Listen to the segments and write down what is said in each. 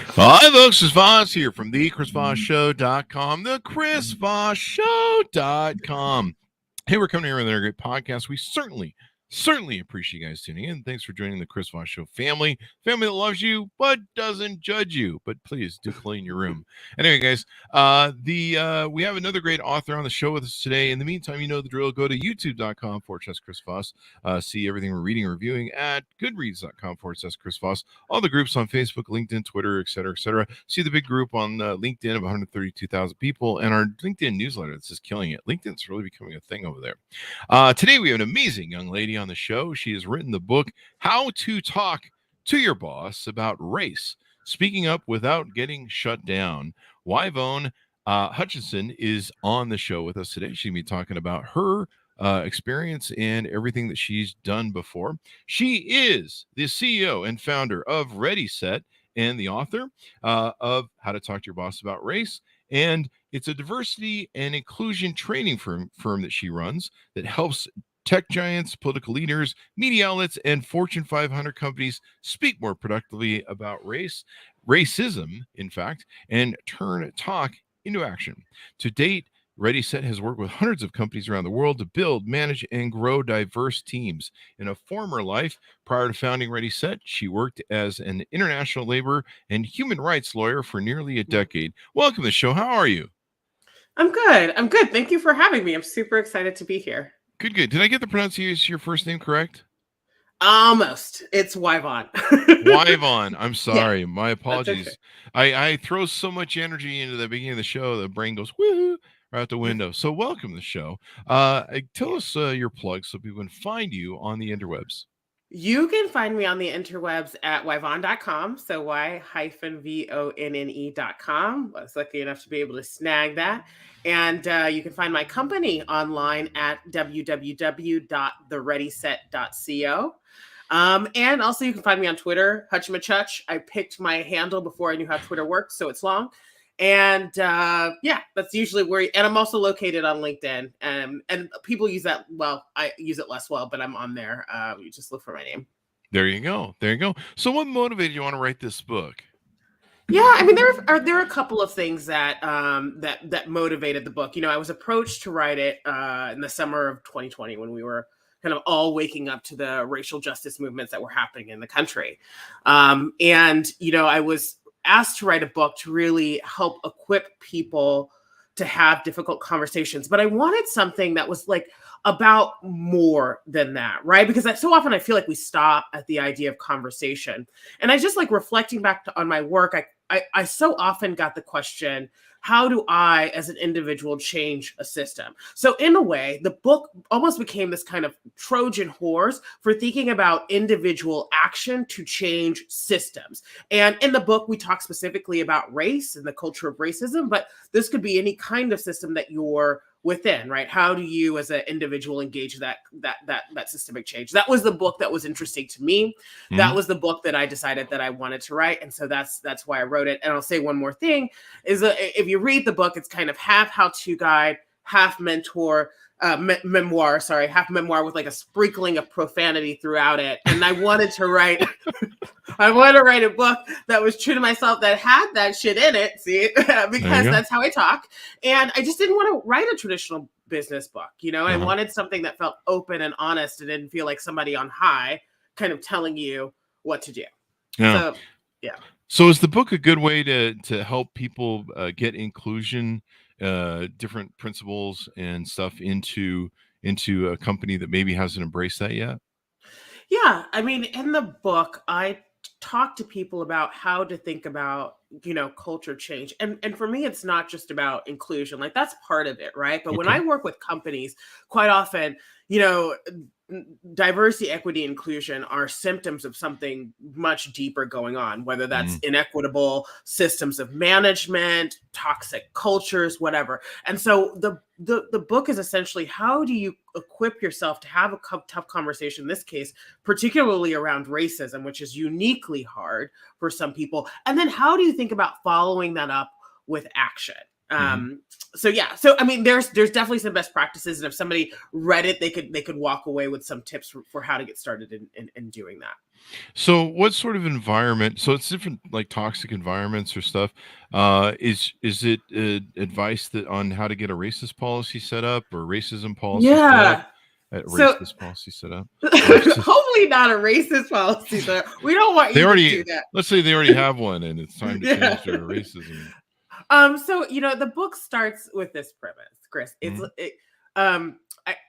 Hi, folks. Chris Voss here from the ChrisVossShow.com, the ChrisVossShow.com. Hey, we're coming here with another great podcast. We certainly appreciate you guys tuning in. Thanks for joining the Chris Voss Show family that loves you but doesn't judge you. But please do clean your room. Anyway, guys, we have another great author on the show with us today. In the meantime, you know the drill. Go to youtube.com/Chris Voss. See everything we're reading and reviewing at goodreads.com/Chris Voss. All the groups on Facebook, LinkedIn, Twitter, etc., etc. See the big group on LinkedIn of 132,000 people, and our LinkedIn newsletter that's just killing it. LinkedIn's really becoming a thing over there. Today we have an amazing young lady on the show. She has written the book How to Talk to Your Boss About Race, Speaking Up Without Getting Shut Down. Yvonne Hutchinson is on the show with us today. She'll be talking about her experience and everything that she's done before. She is the CEO and founder of Ready Set and the author of How to Talk to Your Boss About Race. And it's a diversity and inclusion training firm that she runs that helps tech giants, political leaders, media outlets, and Fortune 500 companies speak more productively about racism, in fact, and turn talk into action. To date, Ready Set has worked with hundreds of companies around the world to build, manage, and grow diverse teams. In a former life, prior to founding Ready Set, she worked as an international labor and human rights lawyer for nearly a decade. Welcome to the show. How are you? I'm good. Thank you for having me. I'm super excited to be here. Good. Did I get the pronunciation of your first name correct? Almost. It's Yvonne. Yvonne. I'm sorry. Yeah, my apologies. Okay. I throw so much energy into the beginning of the show, the brain goes woohoo right out the window. So welcome to the show. Tell us your plug so people can find you on the interwebs. You can find me on the interwebs at yvonne.com. So y-vonne.com. I was lucky enough to be able to snag that. And you can find my company online at www.thereadyset.co. And also you can find me on Twitter, Hutchmachuch. I picked my handle before I knew how Twitter worked, so it's long. And that's usually where, and I'm also located on LinkedIn, and people use that. Well, I use it less well, but I'm on there. You just look for my name. There you go. So what motivated you want to write this book? Yeah, I mean, there are a couple of things that that motivated the book. You know, I was approached to write it in the summer of 2020 when we were kind of all waking up to the racial justice movements that were happening in the country. And, you know, I was asked to write a book to really help equip people to have difficult conversations. But I wanted something that was like about more than that, right? Because so often I feel like we stop at the idea of conversation. And I just like reflecting back on my work, I so often got the question, how do I, as an individual, change a system? So in a way, the book almost became this kind of Trojan horse for thinking about individual action to change systems. And in the book, we talk specifically about race and the culture of racism, but this could be any kind of system that you're within, right? How do you as an individual engage that systemic change? That was the book that was interesting to me. Mm-hmm. That was the book that I decided that I wanted to write. And so that's why I wrote it. And I'll say one more thing is that if you read the book, it's kind of half how-to guide, half memoir with like a sprinkling of profanity throughout it. And I wanted to write a book that was true to myself, that had that shit in it, because that's how I talk. And I just didn't want to write a traditional business book, you know. I wanted something that felt open and honest and didn't feel like somebody on high kind of telling you what to do. Yeah. So is the book a good way to help people get inclusion, different principles and stuff into a company that maybe hasn't embraced that yet? Yeah. I mean, in the book, I talk to people about how to think about, you know, culture change. And for me, it's not just about inclusion. Like, that's part of it, right? But when I work with companies, quite often, you know, diversity, equity, inclusion are symptoms of something much deeper going on, whether that's inequitable systems of management, toxic cultures, whatever. And so the book is essentially, how do you equip yourself to have a tough conversation, in this case, particularly around racism, which is uniquely hard for some people. And then how do you think about following that up with action? So I mean, there's definitely some best practices, and if somebody read it, they could walk away with some tips for how to get started in doing that. So what sort of environment? So it's different, like toxic environments or stuff. Is it advice that on how to get a racist policy set up or racism policy set up? Yeah. A So racist policy set up, or hopefully not a racist policy. So we don't want they you to do already, that. let's say they already have one, and it's time to Yeah. change their racism. So the book starts with this premise, Chris. Mhm.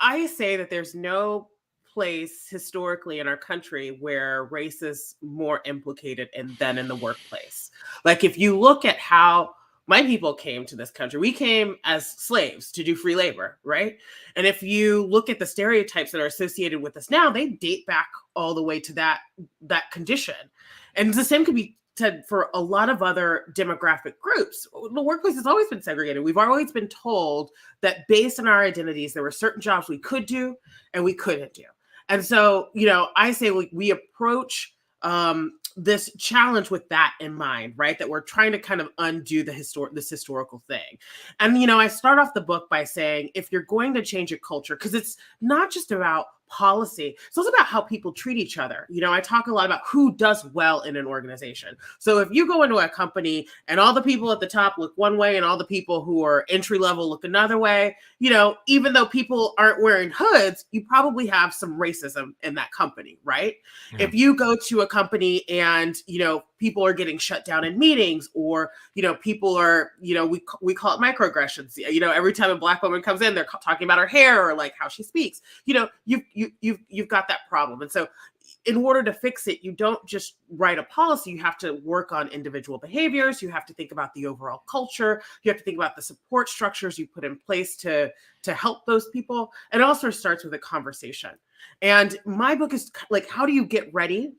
I say that there's no place historically in our country where race is more implicated than in the workplace. Like if you look at how my people came to this country, we came as slaves to do free labor, right? And if you look at the stereotypes that are associated with us now, they date back all the way to that condition. And the same could be said for a lot of other demographic groups. The workplace has always been segregated. We've always been told that based on our identities, there were certain jobs we could do and we couldn't do. And so, I say we approach this challenge with that in mind, right? That we're trying to kind of undo this historical thing. And I start off the book by saying, if you're going to change a culture, because it's not just about policy, it's also about how people treat each other. I talk a lot about who does well in an organization. So if you go into a company and all the people at the top look one way and all the people who are entry level look another way, even though people aren't wearing hoods, you probably have some racism in that company, right? Yeah. If you go to a company and people are getting shut down in meetings, or people are we call it microaggressions. Every time a Black woman comes in, they're talking about her hair or like how she speaks. You've got that problem. And so in order to fix it, you don't just write a policy. You have to work on individual behaviors. You have to think about the overall culture. You have to think about the support structures you put in place to help those people. And it also starts with a conversation. And my book is like, how do you get ready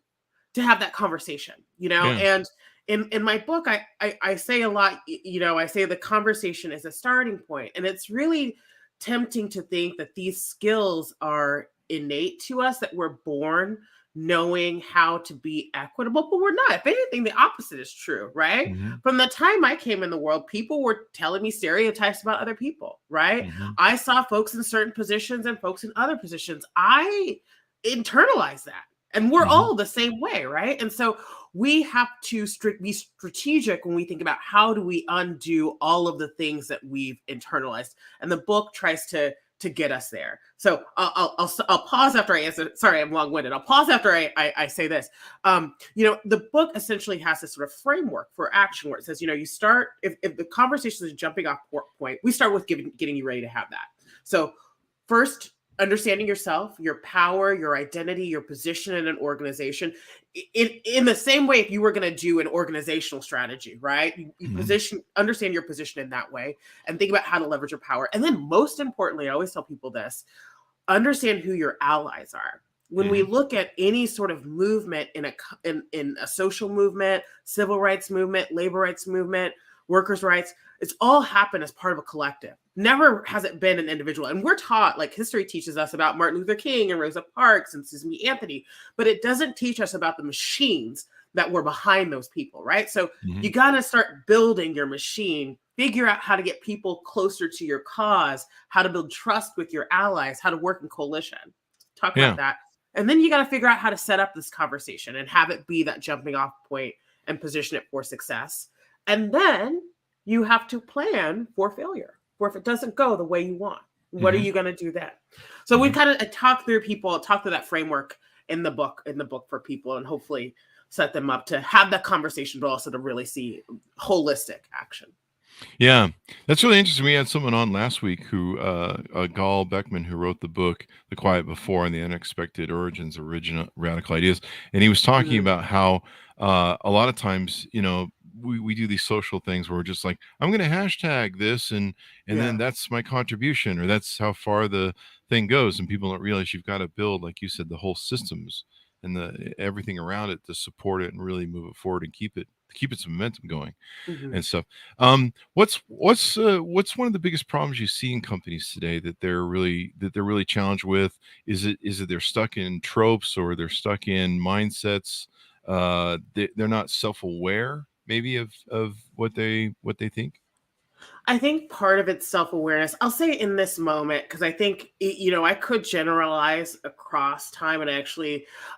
to have that conversation? Yeah. And in my book, I say a lot, I say the conversation is a starting point. And it's really tempting to think that these skills are innate to us, that we're born knowing how to be equitable, but we're not. If anything, the opposite is true, right? Mhm. From the time I came in the world, people were telling me stereotypes about other people, right? Mhm. I saw folks in certain positions and folks in other positions. I internalized that. And we're Mhm. all the same way, right? And so we have to be strategic when we think about how do we undo all of the things that we've internalized. And the book tries to get us there. So I'll pause after I answer. Sorry, I'm long-winded. I'll pause after I say this. The book essentially has this sort of framework for action where it says, you start, if the conversation is a jumping off point, we start with getting you ready to have that. So first, understanding yourself, your power, your identity, your position in an organization. In the same way, if you were going to do an organizational strategy, right? You understand your position in that way, and think about how to leverage your power. And then, most importantly, I always tell people this: understand who your allies are. When we look at any sort of movement in a social movement, civil rights movement, labor rights movement, workers' rights, it's all happened as part of a collective. Never has it been an individual. And we're taught, like history teaches us about Martin Luther King and Rosa Parks and Susan B. Anthony, but it doesn't teach us about the machines that were behind those people, right? So you got to start building your machine, figure out how to get people closer to your cause, how to build trust with your allies, how to work in coalition. Talk about that. And then you got to figure out how to set up this conversation and have it be that jumping off point and position it for success. And then you have to plan for failure, or if it doesn't go the way you want, what are you going to do then? So we kind of talk through that framework in the book for people, and hopefully set them up to have that conversation, but also to really see holistic action. Yeah, that's really interesting. We had someone on last week who, Gall Beckman, who wrote the book "The Quiet Before" and the Unexpected Origins of Original Radical Ideas, and he was talking about how a lot of times, we do these social things where we're just like, I'm going to hashtag this, and then that's my contribution, or that's how far the thing goes, and people don't realize you've got to build, like you said, the whole systems and everything around it to support it and really move it forward and keep its momentum going and stuff. What's one of the biggest problems you see in companies today that they're really challenged with? Is it they're stuck in tropes, or they're stuck in mindsets? They're not self-aware maybe of what they think. I think part of it's self-awareness. I'll say in this moment, because I think, I could generalize across time, and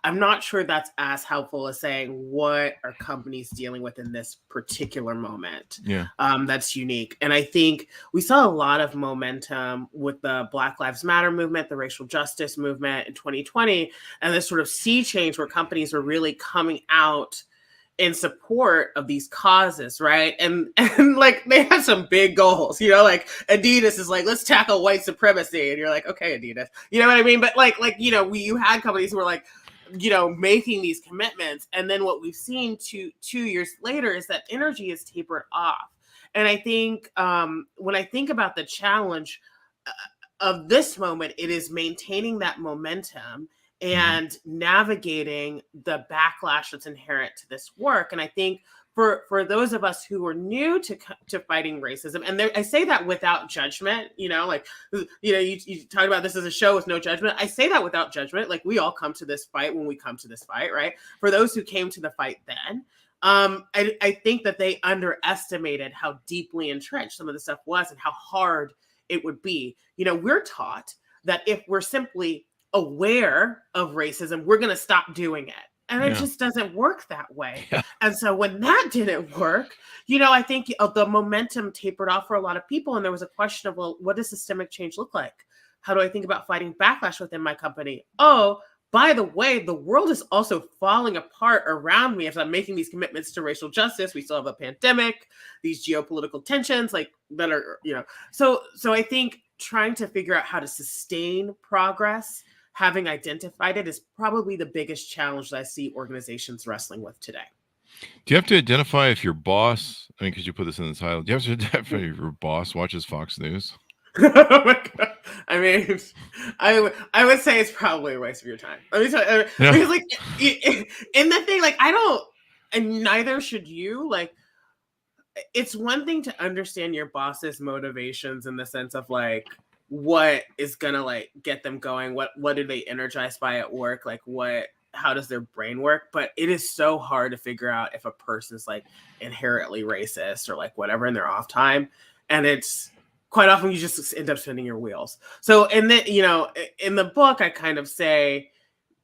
I'm not sure that's as helpful as saying what are companies dealing with in this particular moment. Yeah. That's unique. And I think we saw a lot of momentum with the Black Lives Matter movement, the racial justice movement in 2020, and this sort of sea change where companies are really coming out in support of these causes, right? And like they have some big goals, like Adidas is like, let's tackle white supremacy, and you're like, okay, Adidas, you know what I mean? But you had companies who were like, making these commitments, and then what we've seen 2 years later is that energy is tapered off. And I think when I think about the challenge of this moment, it is maintaining that momentum and navigating the backlash that's inherent to this work. And I think for those of us who are new to fighting racism, and I say that without judgment, you talk about this as a show with no judgment. I say that without judgment. Like, we all come to this fight when we come to this fight, right? For those who came to the fight then, I think that they underestimated how deeply entrenched some of the stuff was and how hard it would be. We're taught that if we're simply aware of racism, we're going to stop doing it. And it just doesn't work that way. Yeah. And so when that didn't work, I think the momentum tapered off for a lot of people. And there was a question of, well, what does systemic change look like? How do I think about fighting backlash within my company? Oh, by the way, the world is also falling apart around me as I'm making these commitments to racial justice. We still have a pandemic, these geopolitical tensions, that are, So I think trying to figure out how to sustain progress, having identified it, is probably the biggest challenge that I see organizations wrestling with today. Do you have to identify if your boss, because you put this in the title, do you have to identify if your boss watches Fox News? Oh my God. I mean, I would say it's probably a waste of your time. Let me tell you, because in the thing, I don't, and neither should you, it's one thing to understand your boss's motivations in the sense of what is gonna get them going, what do they energized by at work, how does their brain work? But it is so hard to figure out if a person's inherently racist or whatever in their off time, and it's quite often you just end up spinning your wheels. So in the book, I kind of say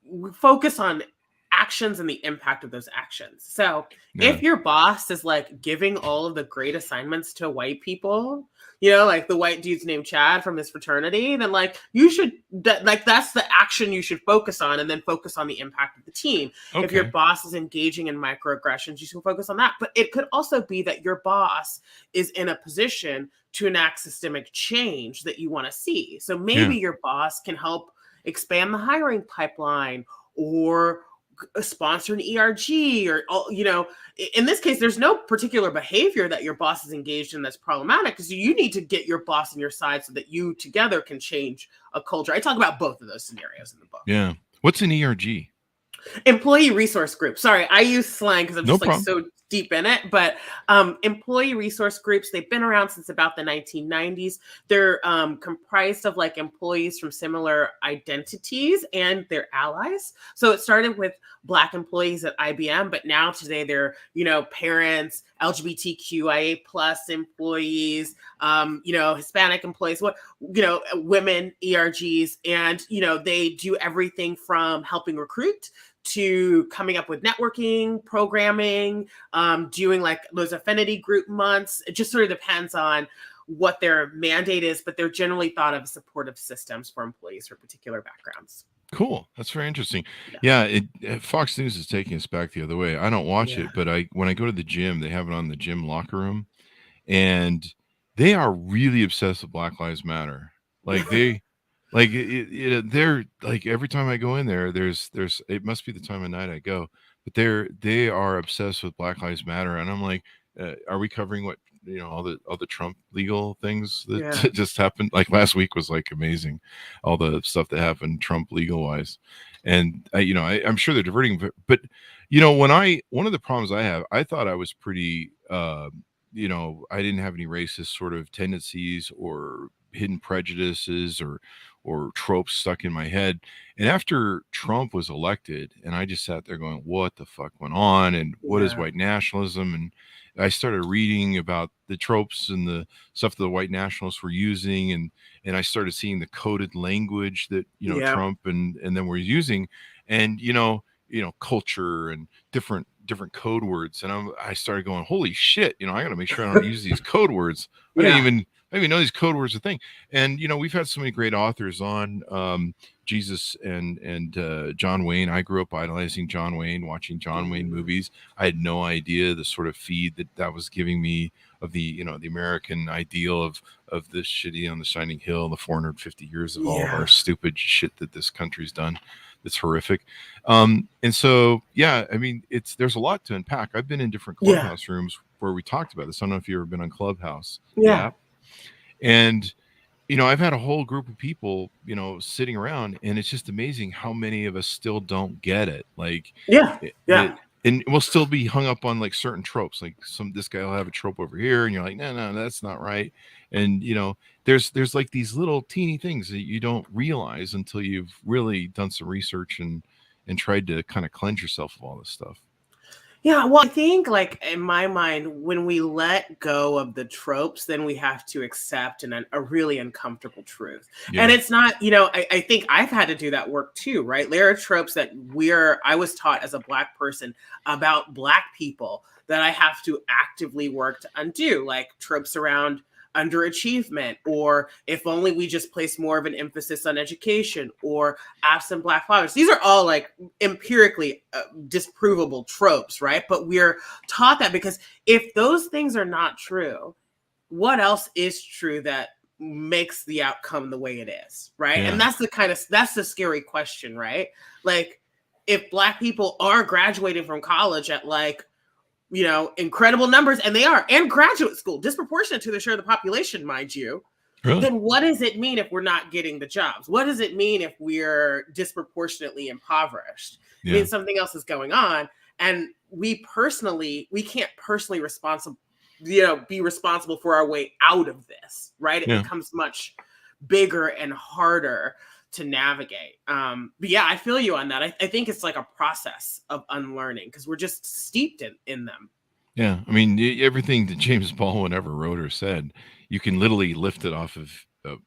we focus on actions and the impact of those actions. So if your boss is giving all of the great assignments to white people, the white dude's named Chad from his fraternity, then you should that's the action you should focus on, and then focus on the impact of the team. Okay. If your boss is engaging in microaggressions, you should focus on that. But it could also be that your boss is in a position to enact systemic change that you want to see. So maybe your boss can help expand the hiring pipeline, or sponsor an ERG, or in this case, there's no particular behavior that your boss is engaged in that's problematic, because you need to get your boss on your side so that you together can change a culture. I talk about both of those scenarios in the book. Yeah. What's an ERG? Employee resource group. Sorry, I use slang because I'm just so deep in it. But employee resource groups, they've been around since about the 1990s. They're comprised of employees from similar identities and their allies. So it started with Black employees at IBM, but now today they're, parents, LGBTQIA plus employees, Hispanic employees, women ERGs, and, they do everything from helping recruit to coming up with networking, programming, doing those affinity group months. It just sort of depends on what their mandate is, but they're generally thought of as supportive systems for employees for particular backgrounds. Cool. That's very interesting. Yeah. Fox News is taking us back the other way. I don't watch it, but when I go to the gym, they have it on the gym locker room, and they are really obsessed with Black Lives Matter. They're every time I go in there, there's it must be the time of night I go, but they are obsessed with Black Lives Matter, and I'm like, are we covering what all the Trump legal things that just happened? Last week was amazing, all the stuff that happened Trump legal wise, and I'm sure they're diverting, but one of the problems I have, I thought I was pretty I didn't have any racist sort of tendencies or hidden prejudices or tropes stuck in my head. And after Trump was elected, and I just sat there going, what the fuck went on? And what is Yeah. white nationalism? And I started reading about the tropes and the stuff that the white nationalists were using. And I started seeing the coded language that, Yeah. Trump and then we're using. And, culture and different code words. And I started going, holy shit, I got to make sure I don't use these code words. I didn't even know these code words are a thing. And, we've had so many great authors on, Jesus and John Wayne. I grew up idolizing John Wayne, watching John Wayne movies. I had no idea the sort of feed that was giving me of the, the American ideal of this shitty on the shining hill, the 450 years of all of our stupid shit that this country's done. That's horrific. And so, I mean, there's a lot to unpack. I've been in different Clubhouse rooms where we talked about this. I don't know if you've ever been on Clubhouse. Yeah. And, I've had a whole group of people, sitting around, and it's just amazing how many of us still don't get it. Like, and we'll still be hung up on like certain tropes. Like this guy will have a trope over here, and you're like, no, that's not right. And there's like these little teeny things that you don't realize until you've really done some research and tried to kind of cleanse yourself of all this stuff. Yeah, well, I think like in my mind, when we let go of the tropes, then we have to accept a really uncomfortable truth. And it's not, I think I've had to do that work too, right? There are tropes that I was taught as a Black person about Black people that I have to actively work to undo, like tropes around underachievement, or if only we just place more of an emphasis on education, or absent Black fathers. These are all like empirically disprovable tropes, right? But we're taught that because if those things are not true, what else is true that makes the outcome the way it is, right? And that's the scary question, right? Like, if Black people are graduating from college at like, incredible numbers, and they are, and graduate school, disproportionate to the share of the population, mind you, then what does it mean if we're not getting the jobs? What does it mean if we're disproportionately impoverished? It means something else is going on, and we can't personally be responsible for our way out of this, right? It becomes much bigger and harder to navigate. But I feel you on that. I think it's like a process of unlearning because we're just steeped in them. Yeah. I mean, everything that James Baldwin ever wrote or said, you can literally lift it off of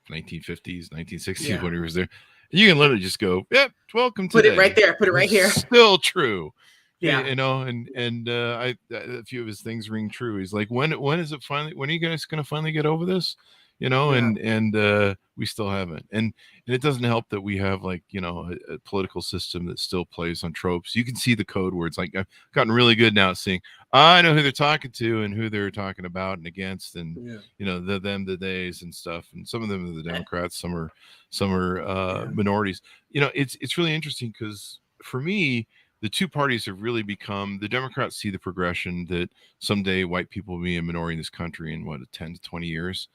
1950s, 1960s, when he was there. You can literally just go, welcome to Put it right there. Put it right here. Still true. Yeah. And a few of his things ring true. He's like, when is it finally, when are you guys going to finally get over this? And we still haven't. And it doesn't help that we have like, a political system that still plays on tropes. You can see the code words. Like, I've gotten really good now at seeing, I know who they're talking to and who they're talking about and against, and the them, the days and stuff. And some of them are the Democrats, some are minorities. It's really interesting because for me, the two parties have really become, the Democrats see the progression that someday white people will be a minority in this country in 10 to 20 years.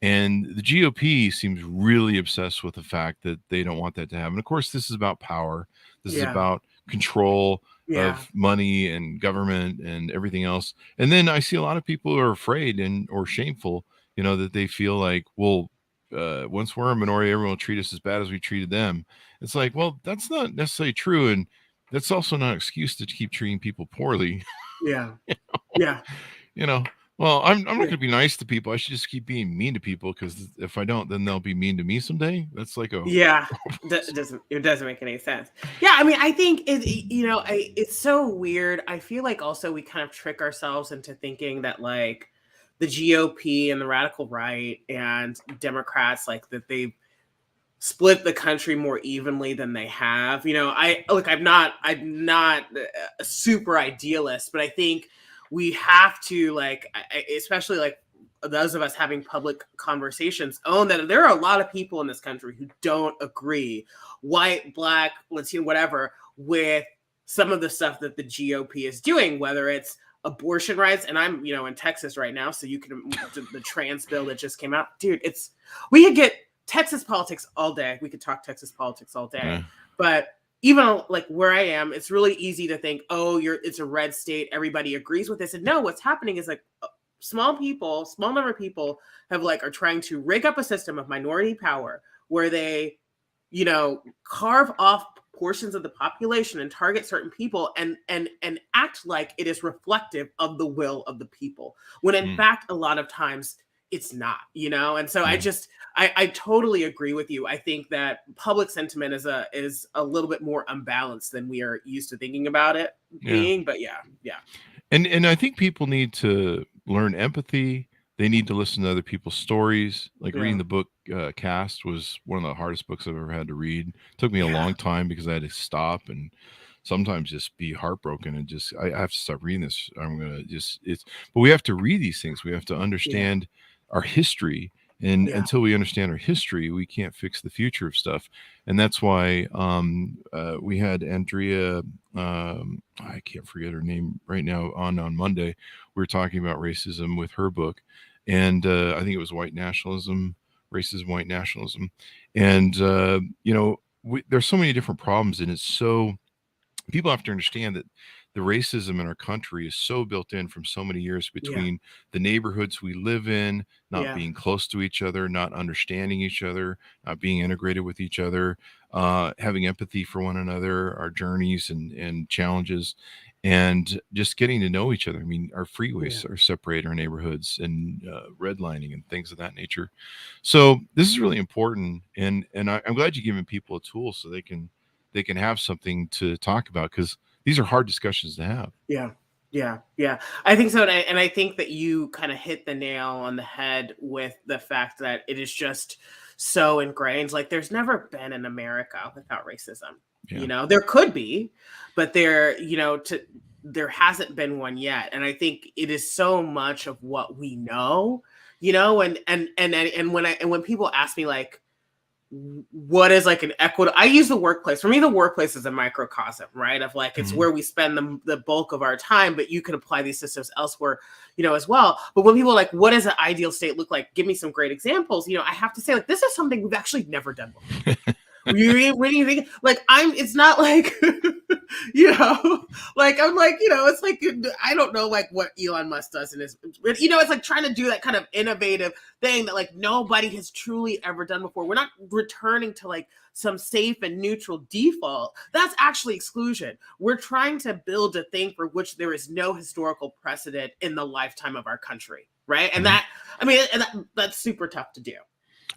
And the GOP seems really obsessed with the fact that they don't want that to happen. Of course, this is about power. This is about control of money and government and everything else. And then I see a lot of people who are afraid or shameful, that they feel like, well, once we're a minority, everyone will treat us as bad as we treated them. It's like, well, that's not necessarily true. And that's also not an excuse to keep treating people poorly. Well, I'm not going to be nice to people. I should just keep being mean to people, because if I don't, then they'll be mean to me someday. That's like it doesn't make any sense. I mean, I think it's so weird. I feel like also we kind of trick ourselves into thinking that like the GOP and the radical right and Democrats, like that they've split the country more evenly than they have. I'm not a super idealist, but I think we have to, like, especially like those of us having public conversations, own that there are a lot of people in this country who don't agree, white, Black, Latino, whatever, with some of the stuff that the GOP is doing, whether it's abortion rights. And I'm, in Texas right now, so you can, the trans bill that just came out, dude, we could get Texas politics all day. We could talk Texas politics all day, but even like where I am, it's really easy to think, it's a red state, everybody agrees with this. And no, what's happening is like small number of people are trying to rig up a system of minority power where they carve off portions of the population and target certain people and act like it is reflective of the will of the people, when in fact a lot of times it's not, and so I totally agree with you. I think that public sentiment is a little bit more unbalanced than we are used to thinking about it being. But yeah. And I think people need to learn empathy. They need to listen to other people's stories. Like reading the book Cast was one of the hardest books I've ever had to read. It took me a long time because I had to stop and sometimes just be heartbroken and just I have to stop reading this. I'm gonna but we have to read these things. We have to understand our history. And until we understand our history, we can't fix the future of stuff. And that's why we had Andrea, I can't forget her name right now, on Monday. We were talking about racism with her book. And I think it was white nationalism, racism, white nationalism. And, there's so many different problems. And it's so, people have to understand that the racism in our country is so built in from so many years between the neighborhoods we live in, not being close to each other, not understanding each other, not being integrated with each other, having empathy for one another, our journeys and challenges, and just getting to know each other. I mean, our freeways are separate our neighborhoods, and redlining and things of that nature. So this is really important. And I'm glad you've given people a tool so they can have something to talk about, because these are hard discussions to have. Yeah. I think so. And I think that you kind of hit the nail on the head with the fact that it is just so ingrained. Like, there's never been an America without racism. There could be, but there hasn't been one yet. And I think it is so much of what we know, and when people ask me, like, what is like an equitable, I use the workplace. For me, the workplace is a microcosm, right? Of like, it's where we spend the bulk of our time, but you could apply these systems elsewhere, as well. But when people are like, what does an ideal state look like? Give me some great examples. I have to say, like, this is something we've actually never done before. When you think, like, it's not like, like, I'm like, it's like, I don't know, like, what Elon Musk does in his, but, it's like trying to do that kind of innovative thing that, like, nobody has truly ever done before. We're not returning to, like, some safe and neutral default. That's actually exclusion. We're trying to build a thing for which there is no historical precedent in the lifetime of our country, right? And that's super tough to do.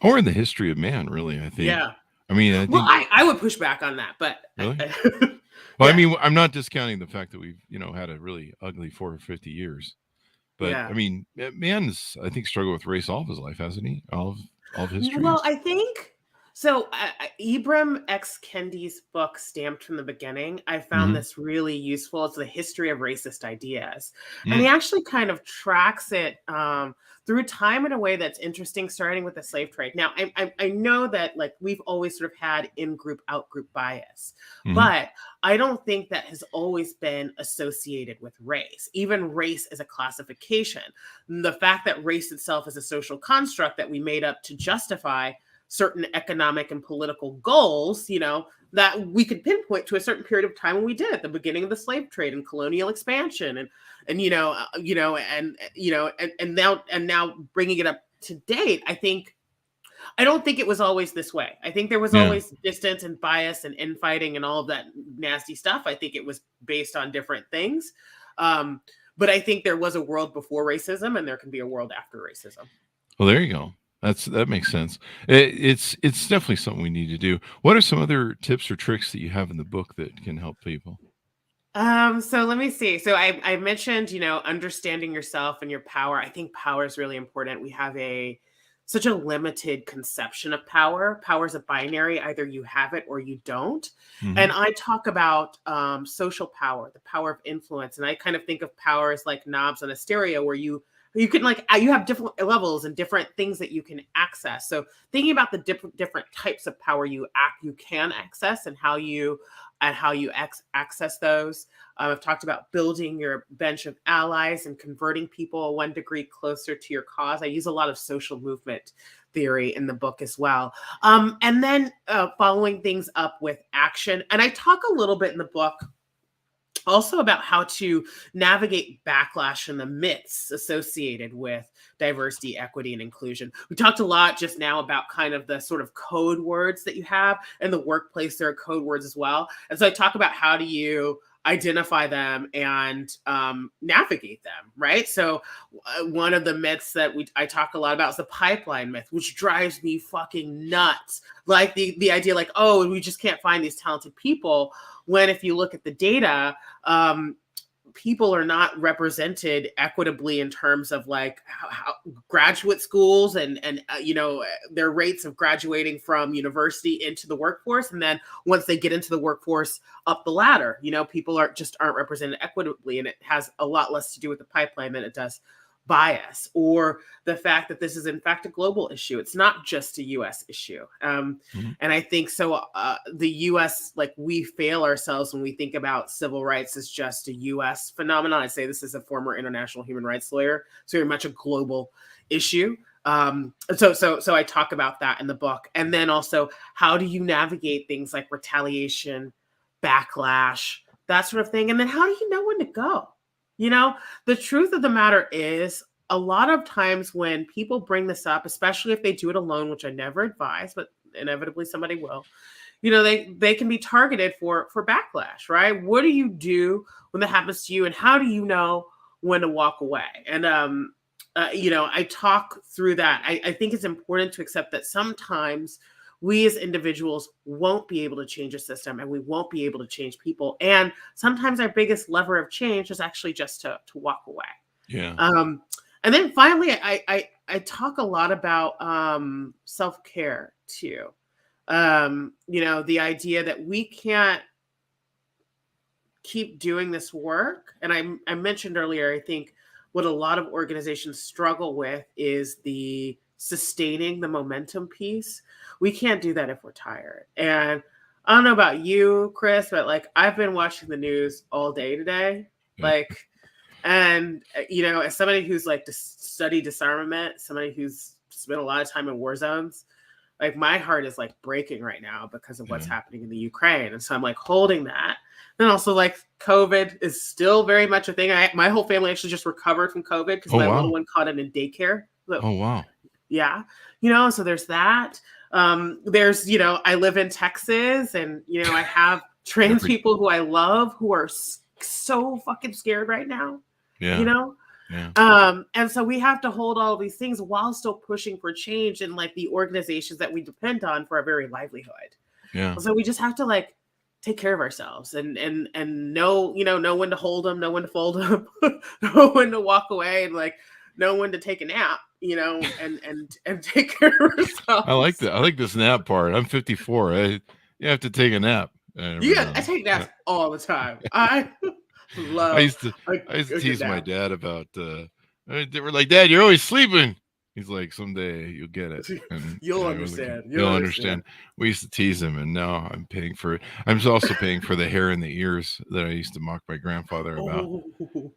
Or in the history of man, really, I think. Yeah. I mean, I think, I would push back on that, but really? Well, I mean, I'm not discounting the fact that we've, had a really ugly 40 or 50 years, but I mean, man's, I think, struggled with race all of his life, hasn't he? All of history. Well, I think so. Ibram X. Kendi's book, Stamped from the Beginning, I found this really useful. It's the history of racist ideas, and he actually kind of tracks it through time in a way that's interesting, starting with the slave trade. Now, I know that, like, we've always sort of had in-group, out-group bias, but I don't think that has always been associated with race, even race as a classification. The fact that race itself is a social construct that we made up to justify certain economic and political goals, that we could pinpoint to a certain period of time when we did at the beginning of the slave trade and colonial expansion, and now bringing it up to date. I don't think it was always this way. I think there was always distance and bias and infighting and all of that nasty stuff. I think it was based on different things. But I think there was a world before racism, and there can be a world after racism. Well, there you go. That makes sense. It's definitely something we need to do. What are some other tips or tricks that you have in the book that can help people? So let me see. So I mentioned, understanding yourself and your power. I think power is really important. We have such a limited conception of power. Power is a binary. Either you have it or you don't. And I talk about social power, the power of influence. And I kind of think of power as like knobs on a stereo, where you can, like, you have different levels and different things that you can access. So thinking about the different types of power you can access and how you access those. I've talked about building your bench of allies and converting people 1 degree closer to your cause. I use a lot of social movement theory in the book as well. And then following things up with action. And I talk a little bit in the book also about how to navigate backlash and the myths associated with diversity, equity, and inclusion. We talked a lot just now about kind of the sort of code words that you have in the workplace. There are code words as well. And so I talk about how do you identify them and navigate them, right? So one of the myths that I talk a lot about is the pipeline myth, which drives me fucking nuts. Like the idea like, oh, we just can't find these talented people, when if you look at the data, people are not represented equitably in terms of like how graduate schools and their rates of graduating from university into the workforce, and then once they get into the workforce up the ladder, people aren't represented equitably, and it has a lot less to do with the pipeline than it does bias, or the fact that this is in fact a global issue. It's not just a US issue. And I think so the US, like, we fail ourselves when we think about civil rights as just a US phenomenon. I say this as a former international human rights lawyer. It's very much a global issue. So I talk about that in the book. And then also, how do you navigate things like retaliation, backlash, that sort of thing? And then how do you know when to go? The truth of the matter is, a lot of times when people bring this up, especially if they do it alone, which I never advise, but inevitably somebody will, they can be targeted for backlash, right? What do you do when that happens to you? And how do you know when to walk away? And, I talk through that. I think it's important to accept that sometimes we as individuals won't be able to change a system, and we won't be able to change people. And sometimes our biggest lever of change is actually just to walk away. Yeah. And then finally, I talk a lot about self-care too. The idea that we can't keep doing this work. And I mentioned earlier, I think what a lot of organizations struggle with is the sustaining the momentum piece. We can't do that if we're tired. And I don't know about you, Chris, but like, I've been watching the news all day today. Like, and as somebody who's like studied disarmament, somebody who's spent a lot of time in war zones, like, my heart is like breaking right now because of what's happening in the Ukraine. And so I'm like holding that. And also, like, COVID is still very much a thing. My whole family actually just recovered from COVID because my little one caught it in daycare. So, oh, wow. Yeah. So there's that. There's, I live in Texas, and, I have trans people who I love who are so fucking scared right now. Yeah. And so we have to hold all these things while still pushing for change in like the organizations that we depend on for our very livelihood. Yeah. So we just have to like take care of ourselves and know when to hold them, know when to fold them, know when to walk away, and like know when to take a nap, and take care of ourselves. I like that. I like this nap part. I'm 54. You have to take a nap. I take naps all the time. I used to tease my dad about they were like, "Dad, you're always sleeping." He's like, "Someday you'll get it. And, you'll understand. You'll understand." We used to tease him, and now I'm paying for it. I'm also paying for the hair in the ears that I used to mock my grandfather about.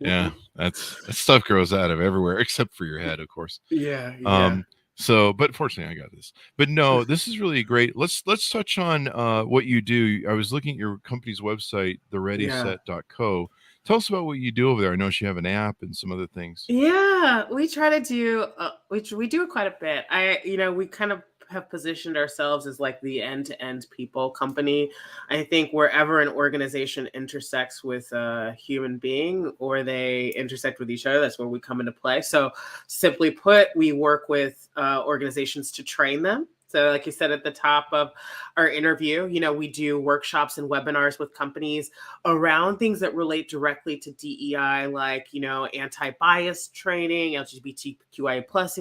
Yeah, that stuff grows out of everywhere except for your head, of course. Yeah. So, but fortunately I got this. But no, this is really great. Let's touch on what you do. I was looking at your company's website, thereadyset.co. Tell us about what you do over there. I know you have an app and some other things. Yeah, we try to do we do it quite a bit. We kind of have positioned ourselves as like the end-to-end people company. I think wherever an organization intersects with a human being, or they intersect with each other, that's where we come into play. So simply put, we work with organizations to train them. So like you said at the top of our interview, we do workshops and webinars with companies around things that relate directly to DEI, like, anti-bias training, LGBTQIA plus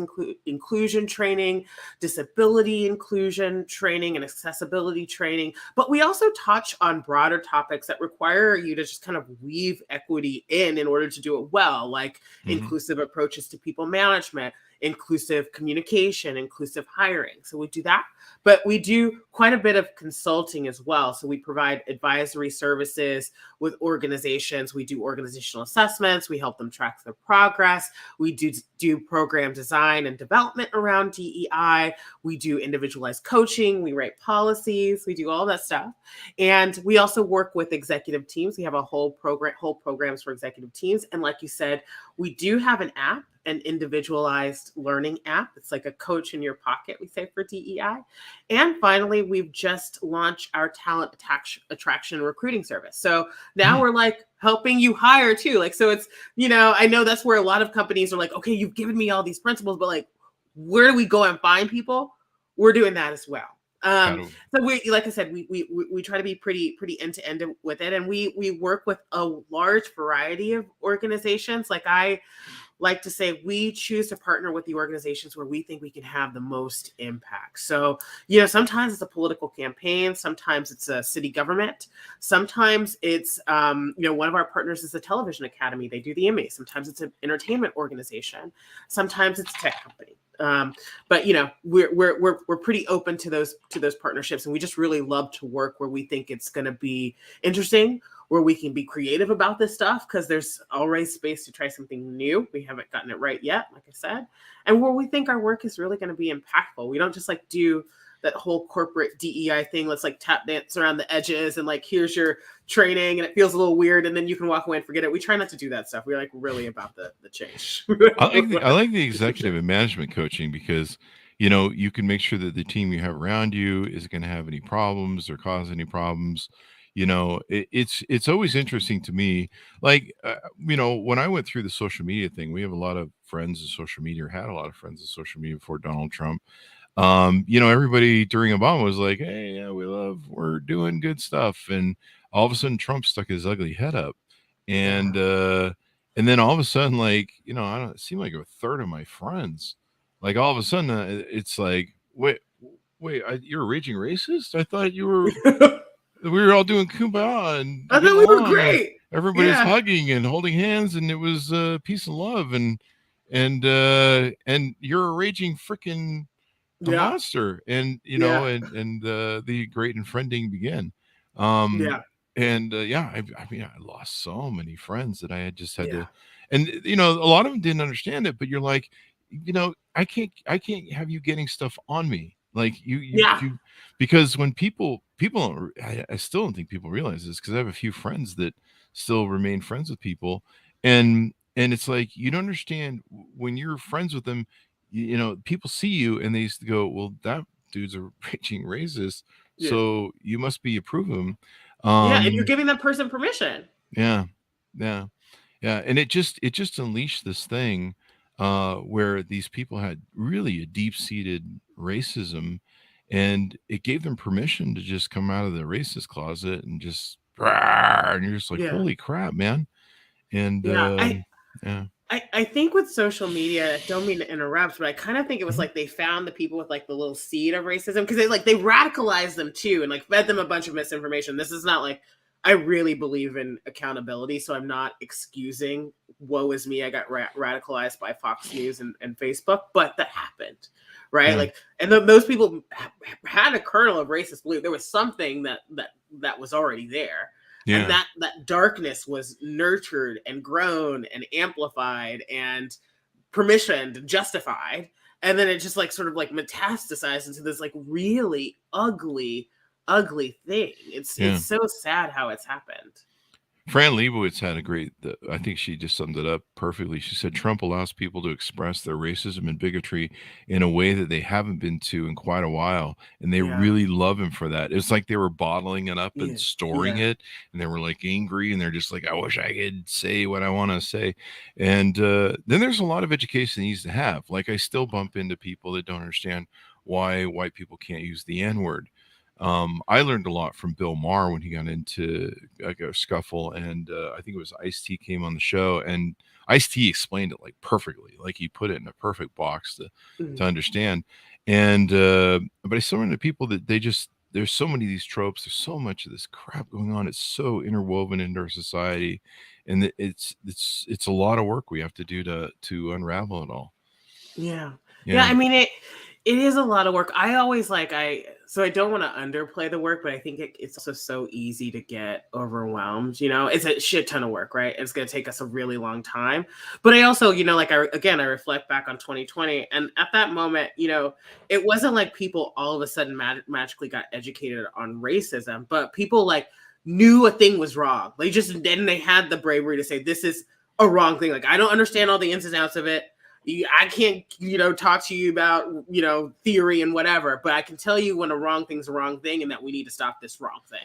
inclusion training, disability inclusion training, and accessibility training. But we also touch on broader topics that require you to just kind of weave equity in order to do it well, like inclusive approaches to people management, inclusive communication, inclusive hiring. So we do that, but we do quite a bit of consulting as well. So we provide advisory services with organizations. We do organizational assessments. We help them track their progress. We do program design and development around DEI. We do individualized coaching. We write policies. We do all that stuff. And we also work with executive teams. We have a whole programs for executive teams. And like you said, we do have an app, an individualized learning app. It's like a coach in your pocket, we say, for DEI. And finally, we've just launched our talent attraction recruiting service. So now we're like helping you hire too. Like, so it's, I know that's where a lot of companies are like, okay, you've given me all these principles, but like, where do we go and find people? We're doing that as well. So we, like I said, we try to be pretty end to end with it. And we work with a large variety of organizations. Like I like to say, we choose to partner with the organizations where we think we can have the most impact. So, sometimes it's a political campaign. Sometimes it's a city government. Sometimes it's, one of our partners is a television academy. They do the Emmy. Sometimes it's an entertainment organization. Sometimes it's a tech company. But we're pretty open to those partnerships, and we just really love to work where we think it's going to be interesting, where we can be creative about this stuff, because there's always space to try something new. We haven't gotten it right yet, like I said, and where we think our work is really going to be impactful. We don't just like do that whole corporate DEI thing. Let's like tap dance around the edges and like, here's your training, and it feels a little weird, and then you can walk away and forget it. We try not to do that stuff. We're like really about the change. I like the executive and management coaching, because you can make sure that the team you have around you isn't going to have any problems or cause any problems. It's always interesting to me. Like, when I went through the social media thing, we have a lot of friends in social media, or had a lot of friends in social media before Donald Trump. Everybody during Obama was like, hey, yeah, we're doing good stuff. And all of a sudden Trump stuck his ugly head up. And then all of a sudden, like, it seemed like a third of my friends, like all of a sudden it's like, wait, you're a raging racist? I thought we were all doing kumbaya and I thought we were great. Everybody's hugging and holding hands, and it was peace and love. And you're a raging freaking monster. And the great unfriending began. I mean, I lost so many friends that I had just had to, and a lot of them didn't understand it, but you're like, I can't have you getting stuff on me. Like you because when people don't, I still don't think people realize this, because I have a few friends that still remain friends with people, and it's like, you don't understand, when you're friends with them, people see you and they used to go, well, that dude's a raging racist, so you must be approving him. And you're giving that person permission. And it just unleashed this thing where these people had really a deep-seated racism, and it gave them permission to just come out of the racist closet and just, and you're just like, holy crap, man. And I think with social media, I don't mean to interrupt, but I kind of think it was like they found the people with like the little seed of racism, because they radicalized them too, and like fed them a bunch of misinformation. This is not like, I really believe in accountability, so I'm not excusing woe is me, I got radicalized by Fox News and Facebook, but that happened, right? Like, and those people had a kernel of racist belief. There was something that was already there. And that darkness was nurtured and grown and amplified and permissioned and justified. And then it just like sort of like metastasized into this like really ugly thing. It's so sad how it's happened. Fran Lebowitz had a great, I think she just summed it up perfectly. She said, Trump allows people to express their racism and bigotry in a way that they haven't been to in quite a while. And they really love him for that. It's like they were bottling it up and storing it. And they were like angry, and they're just like, I wish I could say what I want to say. And then there's a lot of education he needs to have. Like, I still bump into people that don't understand why white people can't use the N-word. I learned a lot from Bill Maher when he got into like a scuffle, and I think it was Ice-T came on the show, and Ice-T explained it like perfectly, like he put it in a perfect box to understand. And but I still run into people that there's so many of these tropes, there's so much of this crap going on, it's so interwoven into our society, and it's a lot of work we have to do to unravel it all. Yeah. I mean, it is a lot of work. I always so I don't want to underplay the work, but I think it's also so easy to get overwhelmed. It's a shit ton of work, right? It's going to take us a really long time. But I also, I reflect back on 2020, and at that moment, it wasn't like people all of a sudden magically got educated on racism, but people knew a thing was wrong. They had the bravery to say, this is a wrong thing. I don't understand all the ins and outs of it. I can't, talk to you about, theory and whatever, but I can tell you when a wrong thing's a wrong thing and that we need to stop this wrong thing.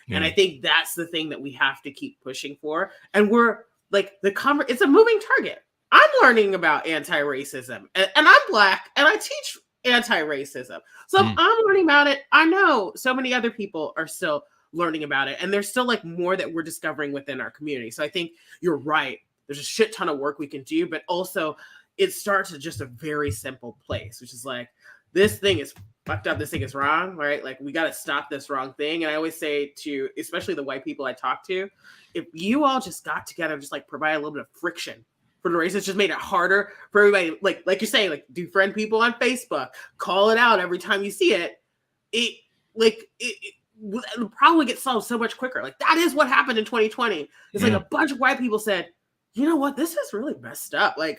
Yeah. And I think that's the thing that we have to keep pushing for. And we're it's a moving target. I'm learning about anti-racism and I'm Black and I teach anti-racism. So if I'm learning about it, I know so many other people are still learning about it. And there's still more that we're discovering within our community. So I think you're right. There's a shit ton of work we can do, but also it starts at just a very simple place, which is this thing is fucked up. This thing is wrong, right? We got to stop this wrong thing. And I always say to, especially the white people I talk to, if you all just got together, just provide a little bit of friction for the racists, just made it harder for everybody. Like you're saying, do friend people on Facebook, call it out every time you see it. It'll probably get solved so much quicker. That is what happened in 2020. It's a bunch of white people said, you know what? This is really messed up. I'm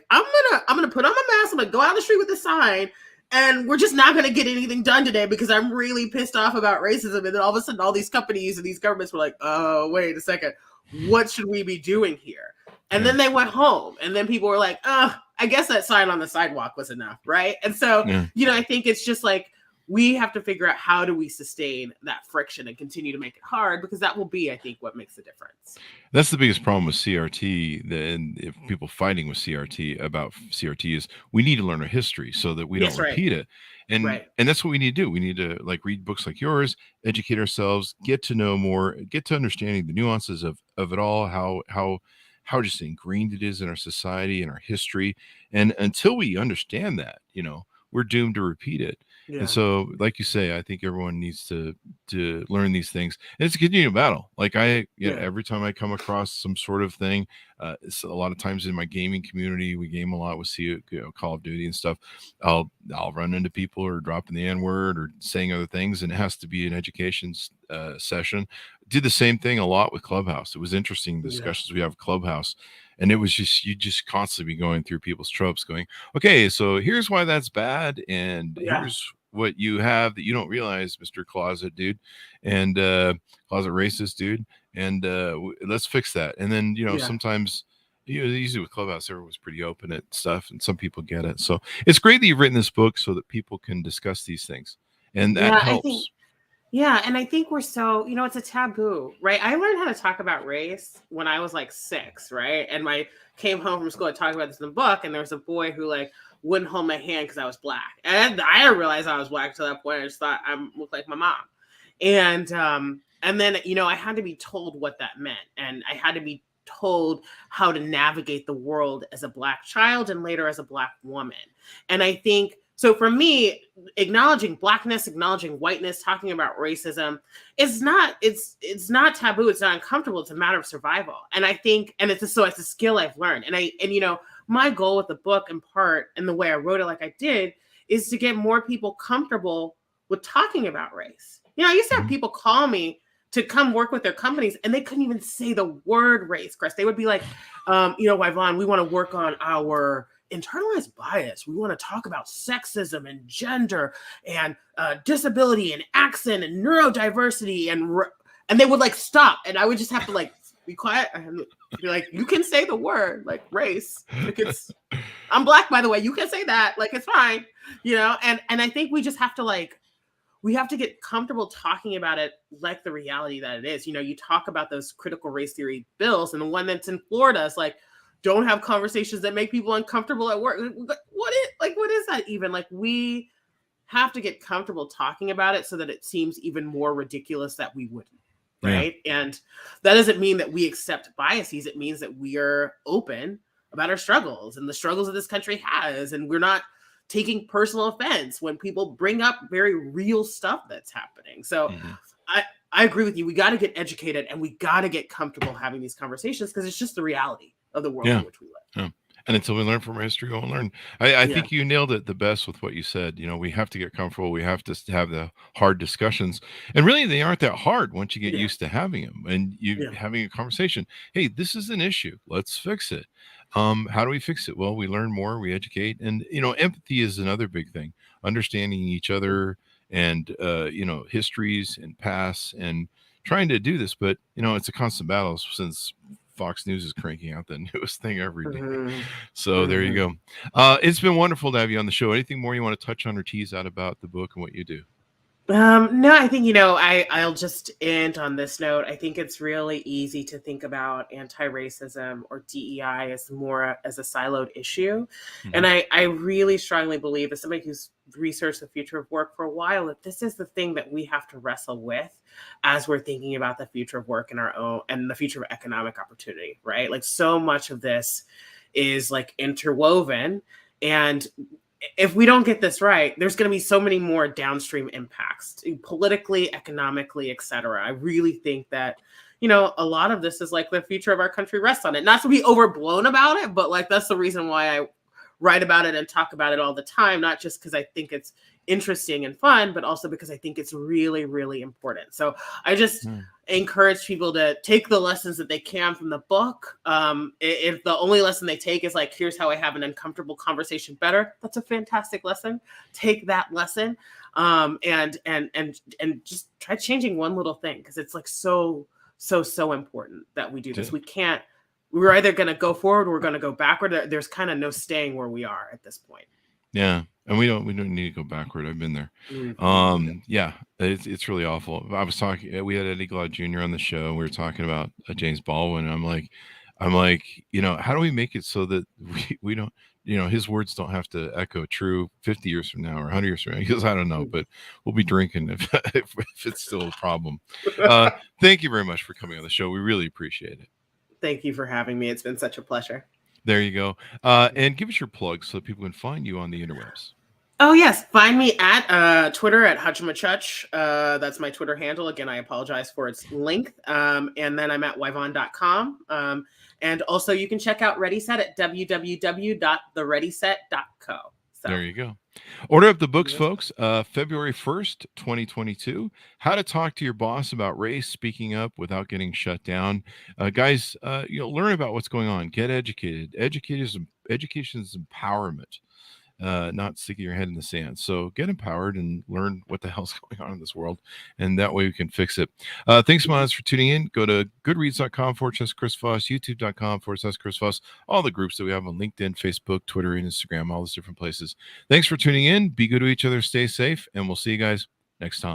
gonna put on my mask. I'm gonna go out the street with a sign, and we're just not gonna get anything done today because I'm really pissed off about racism. And then all of a sudden, all these companies and these governments were like, "Oh, wait a second, what should we be doing here?" And then they went home, and then people were like, "Oh, I guess that sign on the sidewalk was enough, right?" And so, I think it's just we have to figure out how do we sustain that friction and continue to make it hard, because that will be, I think, what makes the difference. That's the biggest problem with CRT. And if people fighting with CRT about CRT is we need to learn our history so that we don't repeat it. And and that's what we need to do. We need to read books like yours, educate ourselves, get to know more, get to understanding the nuances of it all, how just ingrained it is in our society and our history. And until we understand that, we're doomed to repeat it. Yeah. And so, like you say, I think everyone needs to learn these things. And it's a continuing battle. Every time I come across some sort of thing, it's a lot of times in my gaming community, we game a lot with Call of Duty and stuff. I'll run into people or dropping the N-word or saying other things, and it has to be an education session. Did the same thing a lot with Clubhouse. It was interesting, the discussions we have with Clubhouse. And it was just, you just constantly be going through people's tropes going, okay, so here's why that's bad. And here's what you have that you don't realize, Mr. Closet dude and closet racist dude. And let's fix that. And then, sometimes, usually with Clubhouse, everyone's pretty open at stuff and some people get it. So it's great that you've written this book so that people can discuss these things. And that helps. And I think we're so, it's a taboo, right? I learned how to talk about race when I was 6, right? And I came home from school, I talked about this in the book, and there was a boy who wouldn't hold my hand because I was Black. And I didn't realize I was Black until that point. I just thought I looked like my mom. And then, I had to be told what that meant. And I had to be told how to navigate the world as a Black child and later as a Black woman. And I think, so for me, acknowledging Blackness, acknowledging whiteness, talking about racism, it's not taboo. It's not uncomfortable. It's a matter of survival. And I think, and it's a skill I've learned. And my goal with the book, in part, and the way I wrote it like I did, is to get more people comfortable with talking about race. I used to have people call me to come work with their companies, and they couldn't even say the word race, Chris. They would be like, Yvonne, we want to work on our internalized bias. We want to talk about sexism and gender and disability and accent and neurodiversity and they would stop, and I would just have to be quiet and be like, you can say the word race. I'm Black, by the way. You can say that. It's fine, And I think we just have to we have to get comfortable talking about it like the reality that it is. You talk about those critical race theory bills, and the one that's in Florida is don't have conversations that make people uncomfortable at work. What is that even? We have to get comfortable talking about it so that it seems even more ridiculous that we wouldn't, right? Yeah. And that doesn't mean that we accept biases. It means that we are open about our struggles and the struggles that this country has, and we're not taking personal offense when people bring up very real stuff that's happening. So I agree with you. We got to get educated, and we got to get comfortable having these conversations, because it's just the reality of the world in which we live. And until we learn from our history, we won't learn. I Yeah. think you nailed it the best with what you said. We have to get comfortable. We have to have the hard discussions. And really, they aren't that hard once you get Yeah. used to having them and you Yeah. having a conversation. Hey, this is an issue. Let's fix it. How do we fix it? Well, we learn more, we educate. And, empathy is another big thing. Understanding each other and, histories and pasts and trying to do this. But, it's a constant battle since Fox News is cranking out the newest thing every day. Mhm. So there you Mhm. go. It's been wonderful to have you on the show. Anything more you want to touch on or tease out about the book and what you do? No, I think, I'll just end on this note. I think it's really easy to think about anti-racism or DEI as more as a siloed issue. And Mhm. I really strongly believe, as somebody who's researched the future of work for a while, that this is the thing that we have to wrestle with as we're thinking about the future of work in our own and the future of economic opportunity, right? Like, so much of this is like interwoven. And if we don't get this right, there's going to be so many more downstream impacts politically, economically, et cetera. I really think that, a lot of this is like the future of our country rests on it. Not to be overblown about it, but like that's the reason why I write about it and talk about it all the time, not just because I think it's interesting and fun, but also because I think it's really, really important. So I just encourage people to take the lessons that they can from the book. If the only lesson they take is like, here's how I have an uncomfortable conversation better, that's a fantastic lesson. Take that lesson, and just try changing one little thing, because it's like so important that we do this. We're either going to go forward or we're going to go backward. There's kind of no staying where we are at this point. Yeah. And we don't need to go backward. I've been there. Yeah, it's really awful. I was talking, we had Eddie Glaude Jr. on the show. And we were talking about James Baldwin. And I'm like, how do we make it so that we don't, his words don't have to echo true 50 years from now or 100 years from now? Because I don't know, but we'll be drinking if it's still a problem. Thank you very much for coming on the show. We really appreciate it. Thank you for having me. It's been such a pleasure. There you go. And give us your plugs so people can find you on the interwebs. Oh, yes. Find me at Twitter at Hajmachuch. That's my Twitter handle. Again, I apologize for its length. And then I'm at yvonne.com. And also you can check out Ready Set at www.thereadyset.co. So. There you go. Order up the books, folks. February 1st, 2022. How to talk to your boss about race, speaking up without getting shut down. Guys, learn about what's going on. Get educated. Education is empowerment, not sticking your head in the sand. So get empowered and learn what the hell's going on in this world. And that way we can fix it. Thanks, Miles, for tuning in. Go to goodreads.com/Chris Voss, youtube.com/Chris Voss, all the groups that we have on LinkedIn, Facebook, Twitter, and Instagram, all those different places. Thanks for tuning in. Be good to each other. Stay safe. And we'll see you guys next time.